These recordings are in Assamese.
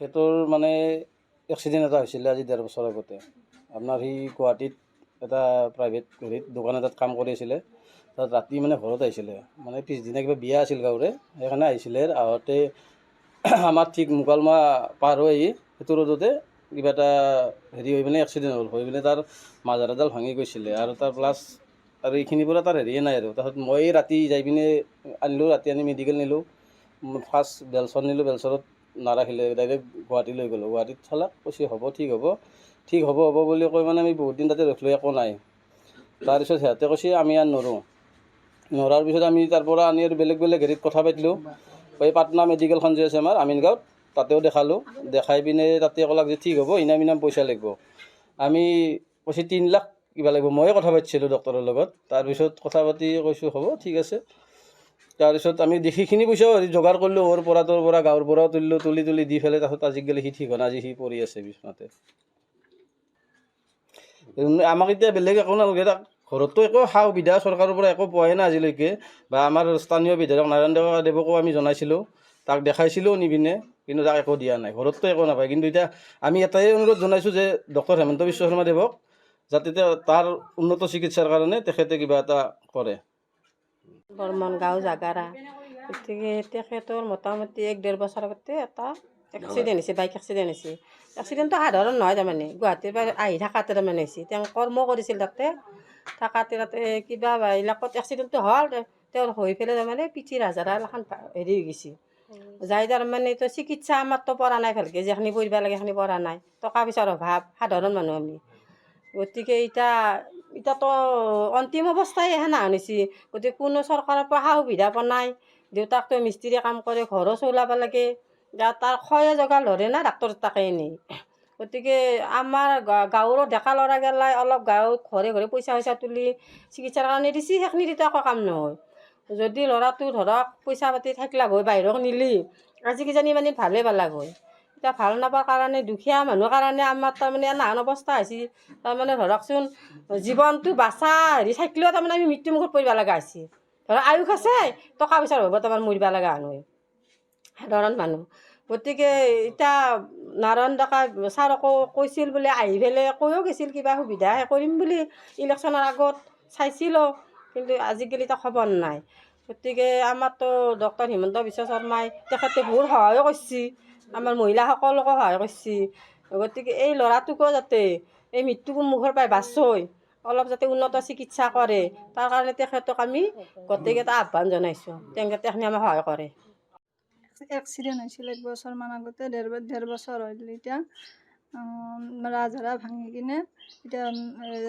তেখেতৰ মানে এক্সিডেণ্ট এটা হৈছিলে আজি 1.5 বছৰ আগতে। আপোনাৰ সি গুৱাহাটীত এটা প্ৰাইভেট হেৰিত দোকান এটাত কাম কৰি আছিলে। তাত ৰাতি মানে ঘৰত আহিছিলে, মানে পিছদিনা কিবা বিয়া আছিল গাঁৱৰে, সেইকাৰণে আহিছিলে। আহোঁতে আমাৰ ঠিক মুকালমা পাৰ হৈ আহি সেইটো ৰ'দতে কিবা এটা হেৰি হৈ পিনে এক্সিডেণ্ট হ'ল, হৈ পিনে তাৰ মাজৰ এডাল ভাঙি গৈছিলে আৰু তাৰ প্লাছ আৰু এইখিনিৰ পৰা তাৰ হেৰিয়ে নাই আৰু। তাৰপিছত মই ৰাতি যাই পিনে আনিলোঁ, ৰাতি আনি মেডিকেল নিলোঁ। ফাৰ্ষ্ট বেলচৰ নিলোঁ, বেলচৰত নাৰাখিলে, ডাইৰেক্ট গুৱাহাটী লৈ গ'লোঁ। গুৱাহাটীত চালাক কৈছে হ'ব ঠিক হ'ব বুলি কৈ মানে আমি বহুত দিন তাতে ৰখিলোঁ, একো নাই। তাৰপিছত সিহঁতে কৈছে আমি আৰু নৰাৰ পিছত আমি তাৰ পৰা আনি আৰু বেলেগ হেৰিত কথা পাতিলোঁ। এই পাটনা মেডিকেলখন যে আছে আমাৰ আমিনগাঁৱত, তাতেও দেখালোঁ। দেখাই পিনে তাতে ক'লাক যে ঠিক হ'ব, ইনাম পইচা লাগিব। আমি কৈছে 3 লাখ কিবা লাগিব। ময়ে কথা পাতিছিলোঁ ডক্টৰৰ লগত। তাৰপিছত কথা পাতি কৈছোঁ হ'ব ঠিক আছে। তাৰপিছত আমি সেইখিনি পইচাও যোগাৰ কৰিলোঁ, ওৰ পৰা তোৰ পৰা গাঁৱৰ পৰাও তুলি দি পেলাই। তাৰপিছত আজিকালি সি ঠিক হোৱা নাই, আজি সি পৰি আছে বিছনাতে। আমাক এতিয়া বেলেগ একো নালাগে, তাক ঘৰততো একো সা সুবিধা চৰকাৰৰ পৰা একো পোৱাই নাই আজিলৈকে। বা আমাৰ স্থানীয় বিধায়ক নাৰায়ণ দেৱকো আমি জনাইছিলোঁ, তাক দেখাইছিলোঁ নি পিনে, কিন্তু তাক একো দিয়া নাই। ঘৰততো একো নাপায়। কিন্তু এতিয়া আমি এটাই অনুৰোধ জনাইছোঁ যে ডক্টৰ হেমন্ত বিশ্ব শৰ্মা দেৱক যাতে তাৰ উন্নত চিকিৎসাৰ কাৰণে তেখেতে কিবা এটা কৰে। বৰ্মন গাঁও জাগাৰা। গতিকে তেখেতৰ মোটামুটি 1-1.5 বছৰ আগতে এটা এক্সিডেণ্ট হৈছে, বাইক এক্সিডেণ্ট হৈছে। এক্সিডেণ্টটো সাধাৰণ নহয়, তাৰমানে গুৱাহাটীৰ পৰা আহি থাকাতে তাৰমানে হৈছে। তেওঁ কৰ্ম কৰিছিল তাতে কিবা এইবিলাকত এক্সিডেণ্টটো হ'ল। তেওঁৰ হৈ পেলাই তাৰমানে পিঠিৰ ৰাজাৰাল এখন হেৰি হৈ গৈছে, যাই তাৰমানে তো চিকিৎসা আমাৰতো পৰা নাই ভালকৈ, যিখিনি কৰিব লাগে সেইখিনি পৰা নাই। টকা পইচাৰ অভাৱ, সাধাৰণ মানুহ আমি। গতিকে এতিয়াতো অন্তিম অৱস্থাই হেন আনিছে। গতিকে কোনো চৰকাৰৰ পৰা সা সুবিধা পোৱা নাই। দেউতাকটো মিস্ত্ৰী কাম কৰে, ঘৰো চলাব লাগে, তাৰ খয়ে জগাল ধৰে না ডাক্তৰ তাকে এনেই। গতিকে আমাৰ গাঁৱৰো ডেকা ল'ৰাগিলাই অলপ গাঁৱত ঘৰে পইচা তুলি চিকিৎসাৰ কাৰণে দিছে, সেইখিনি দিতো একো কাম নহয়। যদি ল'ৰাটো ধৰক পইচা পাতি থাকিলাক হয়, বাহিৰক নিলি আজি কিজানি মানে ভালে পালাক হয়। এতিয়া ভাল নাপাৰ কাৰণে, দুখীয়া মানুহৰ কাৰণে আমাৰ তাৰমানে এনাহান অৱস্থা হৈছে। তাৰমানে ধৰকচোন জীৱনটো বাচা হেৰি থাকিলেও তাৰমানে আমি মৃত্যুমুখত পৰিব লগা হৈছে। ধৰক আয়ুস আছে, টকা পইচাৰ অভাৱত আমাৰ মৰিব লগা নহয় সাধাৰণ মানুহ। গতিকে এতিয়া নাৰায়ণ ডেকা ছাৰকো কৈছিল বোলে, আহি পেলাই কৈও গৈছিল কিবা সুবিধা কৰিম বুলি ইলেকশ্যনৰ আগত চাইছিলোঁ, কিন্তু আজিকালি তাৰ খবৰ নাই। গতিকে আমাৰতো ডক্টৰ হিমন্ত বিশ্ব শৰ্মাই তেখেতে বহুত সহায়ো কৰিছে, আমাৰ মহিলাসকলকো সহায় কৰিছে। গতিকে এই ল'ৰাটোকো যাতে এই মৃত্যুৰ মুখৰ পৰাই বাচই অলপ যাতে উন্নত চিকিৎসা কৰে, তাৰ কাৰণে তেখেতক আমি গোটেইকেইটা আহ্বান জনাইছোঁ, তেখেতে এইখিনি আমাক সহায় কৰে। এক্সিডেণ্ট হৈছিল 1 বছৰমান আগতে, 1.5 বছৰ হ'ল এতিয়া। ৰাজহাড়া ভাঙি কিনে এতিয়া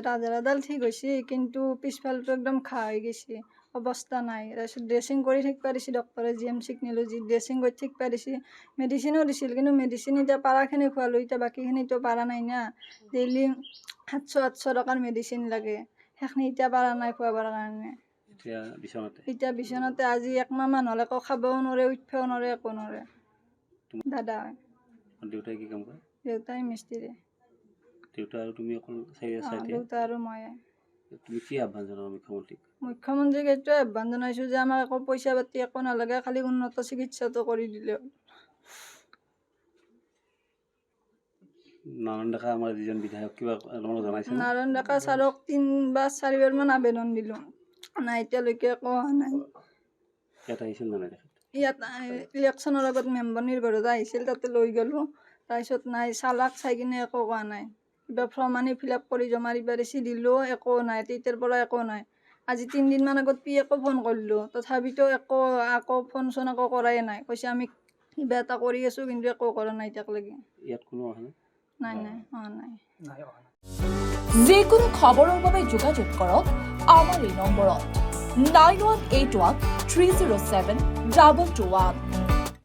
ৰাজহাড়াডাল ঠিক হৈছে, কিন্তু পিছফালটো একদম ঘাঁ হৈ গৈছে, অৱস্থা নাই। তাৰপিছত ড্ৰেছিং কৰি থাকিব দিছে ডক্টৰে, GMCক নিলোঁ, ড্ৰেছিং কৰি থাকিব দিছে, মেডিচিনো দিছিল। কিন্তু মেডিচিন এতিয়া পাৰাখিনি খোৱালোঁ, এতিয়া বাকীখিনিতো পাৰা নাই না। ডেইলি 700-800 টকাৰ মেডিচিন লাগে, সেইখিনি এতিয়া পাৰা নাই খোৱাবৰ কাৰণে। এতিয়া বিচনাতে আজি 1 মাহমান হ'ল, একো খাবও নোৱাৰে, উঠিবও নোৱাৰে, একো নোৱাৰে। দাদা হয়। দেউতাই কি কাম কৰে? দেউতাই মিস্ত্ৰী। দেউতা আৰু তুমি অকল চাই? দেউতা আৰু মই। তুমি কি আহ্বান জনাবা মুখ্যমন্ত্ৰীক? মুখ্যমন্ত্ৰীক এইটোৱে আহ্বান জনাইছোঁ যে আমাক একো পইচা পাতি একো নালাগে, খালি উন্নত চিকিৎসাটো কৰি দিলে। নাৰায়ণ ডেকা আমাৰ যিজন বিধায়ক কিবা জনাইছে? নাৰায়ণ ডেকা ছাৰক 3 বা 4 বাৰমান আবেদন দিলোঁ, নাই এতিয়ালৈকে একো হোৱা নাই। ইয়াত আহিছিল নে নাই? ইয়াত ইলেকশ্যনৰ আগত মেম্বাৰ নিৰ্বাচনত আহিছিল, তাতে লৈ গ'লোঁ। তাৰপিছত নাই, চালাক চাই কিনে একো কোৱা নাই। কিবা ফৰ্ম আনি ফিল আপ কৰি জমা দিব দিছে, দিলেও একো নাই, তেতিয়াৰ পৰা একো নাই। আজি 3 দিনমান আগত পিএকো ফোন কৰিলোঁ, তথাপিতো আকৌ ফোন চোন একো কৰাই নাই। কৈছে আমি কিবা এটা কৰি আছোঁ, কিন্তু একো কৰা নাই এতিয়ালৈকে। ইয়াত কোনো অহা নাই? নাই অহা নাই। যিকোনো খবৰৰ বাবে যোগাযোগ কৰক আমাৰ এই নম্বৰত 9181 307 221।